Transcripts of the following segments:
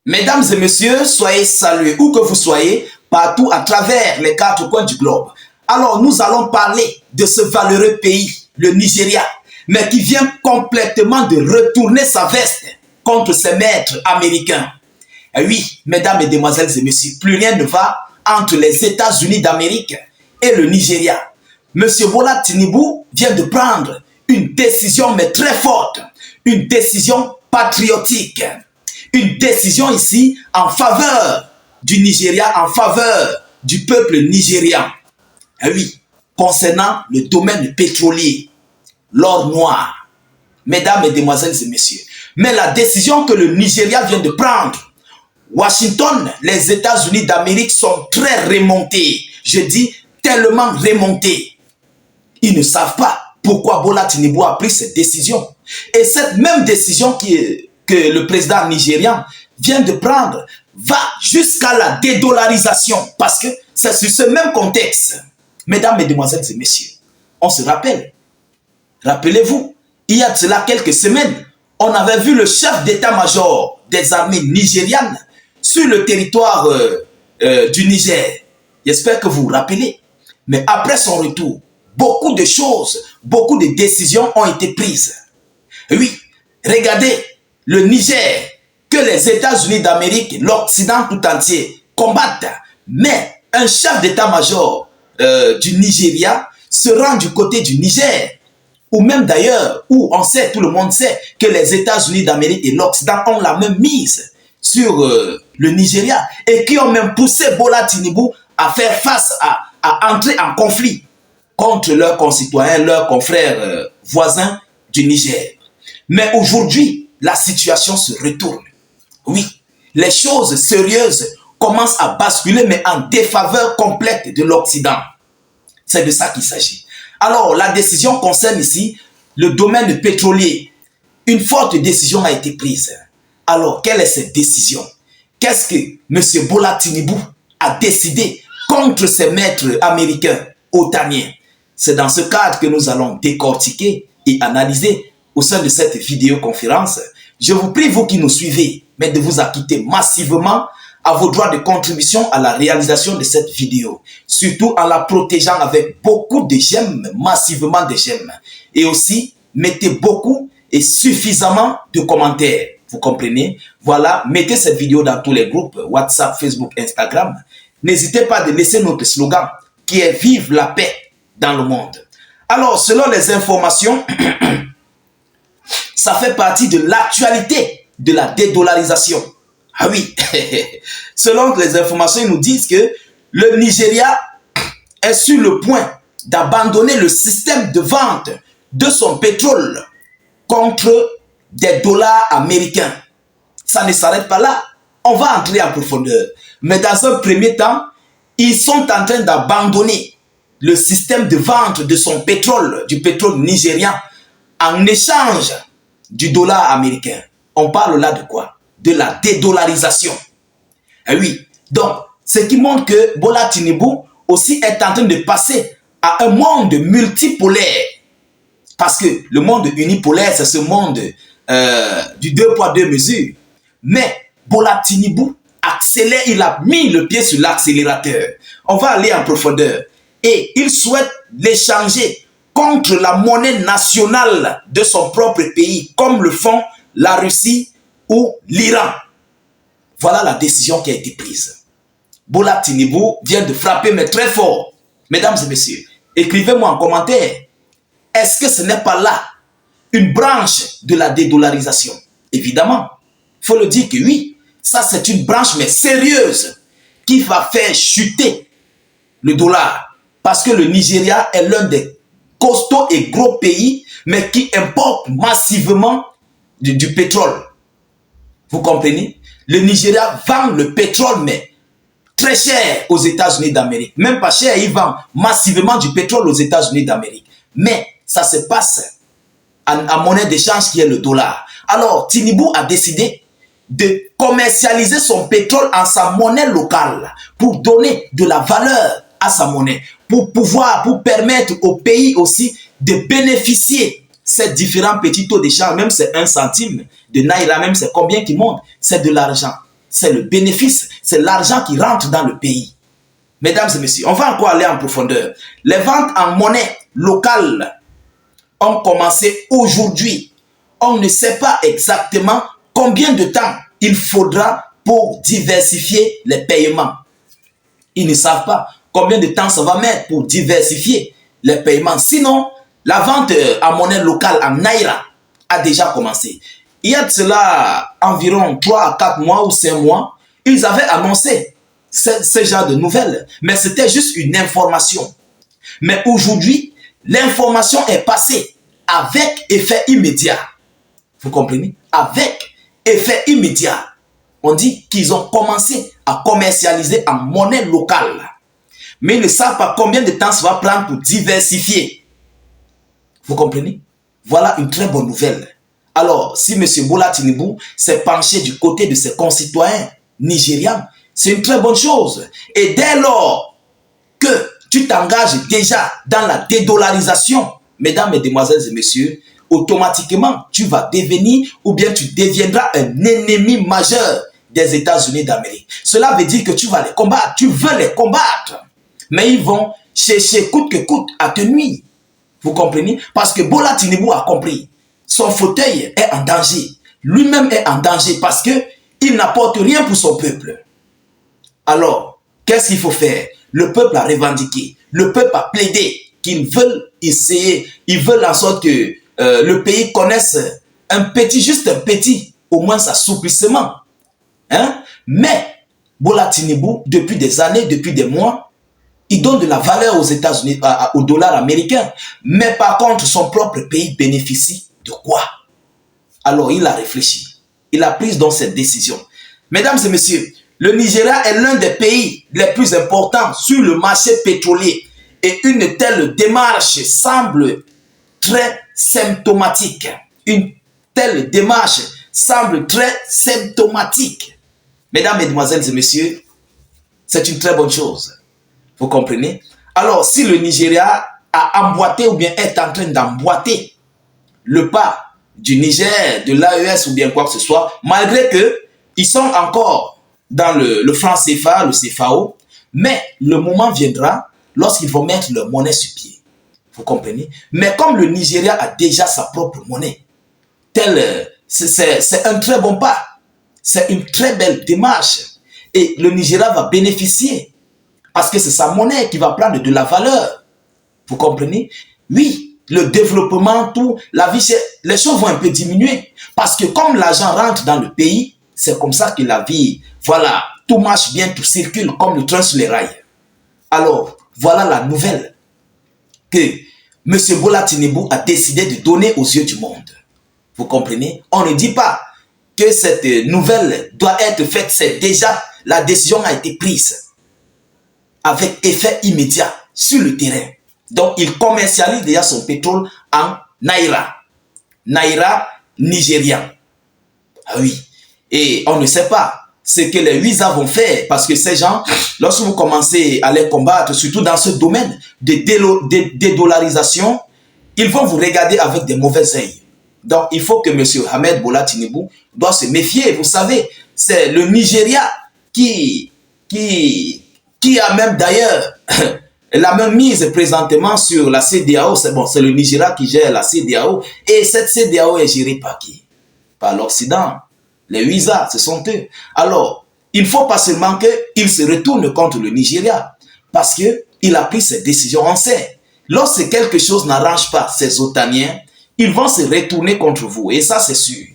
Mesdames et messieurs, soyez salués où que vous soyez, partout à travers les quatre coins du globe. Alors, nous allons parler de ce valeureux pays, le Nigeria, mais qui vient complètement de retourner sa veste contre ses maîtres américains. Et oui, mesdames, mesdemoiselles et messieurs, plus rien ne va entre les États-Unis d'Amérique et le Nigeria. Monsieur Bola Tinubu vient de prendre une décision, mais très forte, une décision patriotique. Une décision ici en faveur du Nigeria, en faveur du peuple nigérian. Et oui, concernant le domaine pétrolier, l'or noir, mesdames, mesdemoiselles et messieurs. Mais la décision que le Nigeria vient de prendre, Washington, les États-Unis d'Amérique sont très remontés. Je dis tellement remontés. Ils ne savent pas pourquoi Bola Tinubu a pris cette décision. Et cette même décision que le président nigérian vient de prendre va jusqu'à la dédollarisation. Parce que c'est sur ce même contexte, mesdames, mesdemoiselles et messieurs, on se rappelle. Rappelez-vous, il y a de cela quelques semaines, on avait vu le chef d'état-major des armées nigérianes sur le territoire du Niger. J'espère que vous vous rappelez. Mais après son retour, beaucoup de choses, beaucoup de décisions ont été prises. Et oui, regardez le Niger, que les États-Unis d'Amérique, l'Occident tout entier combattent. Mais un chef d'état-major du Nigeria se rend du côté du Niger, ou même d'ailleurs, où on sait, tout le monde sait, que les États-Unis d'Amérique et l'Occident ont la même mise sur le Nigeria et qui ont même poussé Bola Tinubu à faire face, à entrer en conflit contre leurs concitoyens, leurs confrères voisins du Niger. Mais aujourd'hui, la situation se retourne. Oui, les choses sérieuses commencent à basculer, mais en défaveur complète de l'Occident. C'est de ça qu'il s'agit. Alors, la décision concerne ici le domaine pétrolier. Une forte décision a été prise. Alors, quelle est cette décision? Qu'est-ce que M. Bola Tinubu a décidé contre ses maîtres américains otaniens? C'est dans ce cadre que nous allons décortiquer et analyser au sein de cette vidéoconférence. Je vous prie, vous qui nous suivez, mais de vous acquitter massivement à vos droits de contribution à la réalisation de cette vidéo. Surtout en la protégeant avec beaucoup de j'aime, massivement de j'aime. Et aussi, mettez beaucoup et suffisamment de commentaires. Vous comprenez? Voilà, mettez cette vidéo dans tous les groupes, WhatsApp, Facebook, Instagram. N'hésitez pas de laisser notre slogan qui est « Vive la paix dans le monde ». Alors, selon les informations, ça fait partie de l'actualité de la dédollarisation. Ah oui, selon les informations, ils nous disent que le Nigeria est sur le point d'abandonner le système de vente de son pétrole contre des dollars américains. Ça ne s'arrête pas là. On va entrer en profondeur. Mais dans un premier temps, ils sont en train d'abandonner le système de vente de son pétrole, du pétrole nigérian, en échange du dollar américain. On parle là de quoi? De la dédollarisation. Et oui, donc, ce qui montre que Bola Tinubu aussi est en train de passer à un monde multipolaire. Parce que le monde unipolaire, c'est ce monde du deux poids, deux mesures. Mais Bola Tinubu accélère, il a mis le pied sur l'accélérateur. On va aller en profondeur. Et il souhaite l'échanger contre la monnaie nationale de son propre pays, comme le font la Russie ou l'Iran. Voilà la décision qui a été prise. Bola Tinubu vient de frapper, mais très fort. Mesdames et messieurs, écrivez-moi en commentaire. Est-ce que ce n'est pas là une branche de la dédollarisation? Évidemment, il faut le dire que oui, ça c'est une branche, mais sérieuse, qui va faire chuter le dollar. Parce que le Nigeria est l'un des costauds et gros pays, mais qui importe massivement du pétrole. Vous comprenez? Le Nigeria vend le pétrole, mais très cher aux États-Unis d'Amérique. Même pas cher, il vend massivement du pétrole aux États-Unis d'Amérique. Mais ça se passe en monnaie d'échange qui est le dollar. Alors, Tinubu a décidé de commercialiser son pétrole en sa monnaie locale pour donner de la valeur à sa monnaie, pour permettre au pays aussi de bénéficier ces différents petits taux d'échange, même c'est 1 centime de naira, même c'est combien qui monte, c'est de l'argent. c'est le bénéfice, c'est l'argent qui rentre dans le pays. Mesdames et messieurs, on va encore aller en profondeur. Les ventes en monnaie locale ont commencé aujourd'hui. On ne sait pas exactement combien de temps il faudra pour diversifier les paiements. Ils ne savent pas combien de temps ça va mettre pour diversifier les paiements. Sinon, la vente en monnaie locale en Naira a déjà commencé. Il y a de cela environ 3 à 4 mois ou 5 mois, ils avaient annoncé ce genre de nouvelles. Mais c'était juste une information. Mais aujourd'hui, l'information est passée avec effet immédiat. Vous comprenez? Avec effet immédiat. On dit qu'ils ont commencé à commercialiser en monnaie locale. Mais ils ne savent pas combien de temps ça va prendre pour diversifier. Vous comprenez? Voilà une très bonne nouvelle. Alors, si M. Bola Tinubu s'est penché du côté de ses concitoyens nigérians, c'est une très bonne chose. Et dès lors que tu t'engages déjà dans la dédollarisation, mesdames, mesdemoiselles et messieurs, automatiquement, tu vas devenir ou bien tu deviendras un ennemi majeur des États-Unis d'Amérique. Cela veut dire que tu vas les combattre, tu veux les combattre. Mais ils vont chercher coûte que coûte à te nuire. Vous comprenez? Parce que Bola Tinubu a compris. Son fauteuil est en danger. Lui-même est en danger parce qu'il n'apporte rien pour son peuple. Alors, qu'est-ce qu'il faut faire? Le peuple a revendiqué. Le peuple a plaidé qu'ils veulent essayer. Ils veulent en sorte que le pays connaisse juste un petit, au moins assouplissement. Hein? Mais Bola Tinubu, depuis des années, depuis des mois, il donne de la valeur aux États-Unis, au dollar américain. Mais par contre, son propre pays bénéficie de quoi? Alors, il a réfléchi. Il a pris donc cette décision. Mesdames et messieurs, le Nigeria est l'un des pays les plus importants sur le marché pétrolier. Et une telle démarche semble très symptomatique. Une telle démarche semble très symptomatique. Mesdames, mesdemoiselles et messieurs, c'est une très bonne chose. Vous comprenez? Alors, si le Nigeria a emboîté ou bien est en train d'emboîter le pas du Niger, de l'AES ou bien quoi que ce soit, malgré qu'ils sont encore dans le franc CFA, le CFAO, mais le moment viendra lorsqu'ils vont mettre leur monnaie sur pied. Vous comprenez? Mais comme le Nigeria a déjà sa propre monnaie, c'est un très bon pas. C'est une très belle démarche. Et le Nigeria va bénéficier. Parce que c'est sa monnaie qui va prendre de la valeur. Vous comprenez? Oui, le développement, tout, la vie, les choses vont un peu diminuer. Parce que comme l'argent rentre dans le pays, c'est comme ça que la vie, voilà, tout marche bien, tout circule comme le train sur les rails. Alors, voilà la nouvelle que M. Bola Tinubu a décidé de donner aux yeux du monde. Vous comprenez? On ne dit pas que cette nouvelle doit être faite, c'est déjà, la décision a été prise avec effet immédiat sur le terrain. Donc, il commercialise déjà son pétrole en Naira. Naira nigérian. Ah oui. Et on ne sait pas ce que les Wisa vont faire parce que ces gens, lorsque vous commencez à les combattre, surtout dans ce domaine de dédollarisation, ils vont vous regarder avec des mauvais œils. Donc, il faut que M. Ahmed Bola Tinubu doit se méfier. Vous savez, c'est le Nigeria qui a même d'ailleurs la même mise présentement sur la CEDEAO. C'est bon, c'est le Nigeria qui gère la CEDEAO. Et cette CEDEAO est gérée par qui? Par l'Occident. Les Wisa, ce sont eux. Alors, il ne faut pas seulement qu'il se retourne contre le Nigeria parce qu'il a pris ses décisions. On sait, lorsque quelque chose n'arrange pas ces Otaniens, ils vont se retourner contre vous. Et ça, c'est sûr.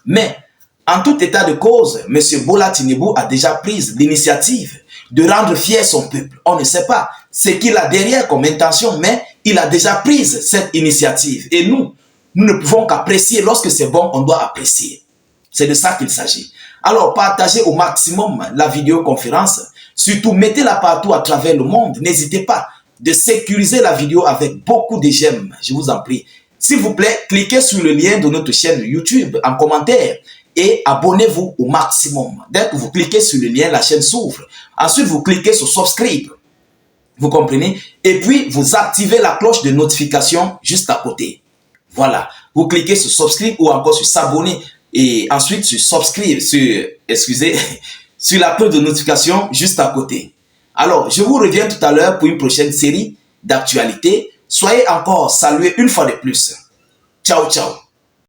Mais, en tout état de cause, M. Bola Tinubu a déjà pris l'initiative de rendre fier son peuple. On ne sait pas ce qu'il a derrière comme intention, mais il a déjà pris cette initiative. Et nous ne pouvons qu'apprécier. Lorsque c'est bon, on doit apprécier. C'est de ça qu'il s'agit. Alors, partagez au maximum la vidéoconférence. Surtout, mettez-la partout à travers le monde. N'hésitez pas de sécuriser la vidéo avec beaucoup de j'aime. Je vous en prie. S'il vous plaît, cliquez sur le lien de notre chaîne YouTube en commentaire et abonnez-vous au maximum. Dès que vous cliquez sur le lien, la chaîne s'ouvre. Ensuite, vous cliquez sur Subscribe. Vous comprenez? Et puis, vous activez la cloche de notification juste à côté. Voilà. Vous cliquez sur Subscribe ou encore sur S'abonner. et ensuite tu subscribes sur, excusez, sur la cloche de notification juste à côté. Alors, je vous reviens tout à l'heure pour une prochaine série d'actualités. Soyez encore salués une fois de plus. Ciao, ciao.